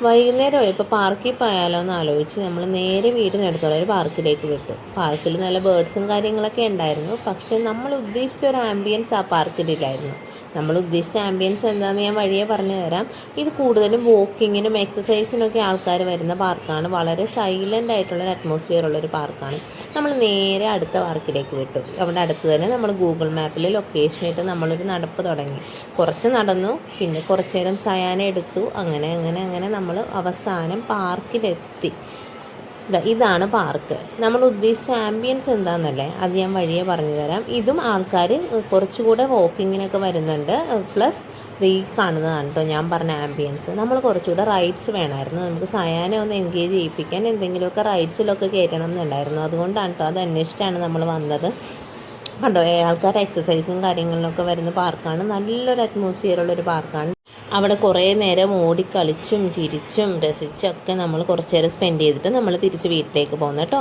വൈകുന്നേരം ഇപ്പോൾ പാർക്കിൽ പോയാലോ എന്ന് ആലോചിച്ച് നമ്മൾ നേരെ വീടിനടുത്തുള്ള ഒരു പാർക്കിലേക്ക് വിട്ടു. പാർക്കിൽ നല്ല ബേർഡ്സും കാര്യങ്ങളൊക്കെ ഉണ്ടായിരുന്നു. പക്ഷേ നമ്മൾ ഉദ്ദേശിച്ച ഒരു ആംബിയൻസ് ആ പാർക്കിലില്ലായിരുന്നു. നമ്മൾ ഉദ്ദേശിച്ച ആംബിയൻസ് എന്താണെന്ന് ഞാൻ വഴിയെ പറഞ്ഞു തരാം. ഇത് കൂടുതലും വോക്കിങ്ങിനും എക്സസൈസിനൊക്കെ ആൾക്കാർ വരുന്ന പാർക്കാണ്. വളരെ സൈലൻ്റ് ആയിട്ടുള്ളൊരു അറ്റ്മോസ്ഫിയർ ഉള്ളൊരു പാർക്കാണ്. നമ്മൾ നേരെ അടുത്ത പാർക്കിലേക്ക് വിട്ടു. അവിടെ അടുത്ത് തന്നെ നമ്മൾ ഗൂഗിൾ മാപ്പിൽ ലൊക്കേഷൻ ഇട്ട് നമ്മളൊരു നടപ്പ് തുടങ്ങി. കുറച്ച് നടന്നു, പിന്നെ കുറച്ച് നേരം സയാന എടുത്തു. അങ്ങനെ നമ്മൾ അവസാനം പാർക്കിലെത്തി. ഇതാണ് പാർക്ക്. നമ്മൾ ഉദ്ദേശിച്ച ആംബിയൻസ് എന്താണെന്നല്ലേ, അത് ഞാൻ വഴിയെ പറഞ്ഞു തരാം. ഇതും ആൾക്കാർ കുറച്ചുകൂടെ വോക്കിങ്ങിനൊക്കെ വരുന്നുണ്ട്. പ്ലസ് ഈ കാണുന്നതാണ് കേട്ടോ ഞാൻ പറഞ്ഞ ആംബിയൻസ്. നമ്മൾ കുറച്ചുകൂടെ റൈഡ്സ് വേണമായിരുന്നു. നമുക്ക് സയാനെ ഒന്ന് എൻഗേജ് ചെയ്യിപ്പിക്കാൻ എന്തെങ്കിലുമൊക്കെ റൈഡ്സിലൊക്കെ കയറ്റണം എന്നുണ്ടായിരുന്നു. അതുകൊണ്ടാണ് കേട്ടോ, അത് അന്വേഷിച്ചാണ് നമ്മൾ വന്നത്. കണ്ടോ, ആൾക്കാർ എക്സസൈസും കാര്യങ്ങളിലൊക്കെ വരുന്ന പാർക്കാണ്. നല്ലൊരു അറ്റ്മോസ്ഫിയറുള്ളൊരു പാർക്കാണ്. അവിടെ കുറേ നേരം ഓടിക്കളിച്ചും ചിരിച്ചും രസിച്ചൊക്കെ നമ്മൾ കുറച്ച് നേരം സ്പെൻഡ് ചെയ്തിട്ട് നമ്മൾ തിരിച്ച് വീട്ടിലേക്ക് പോകുന്നു കേട്ടോ.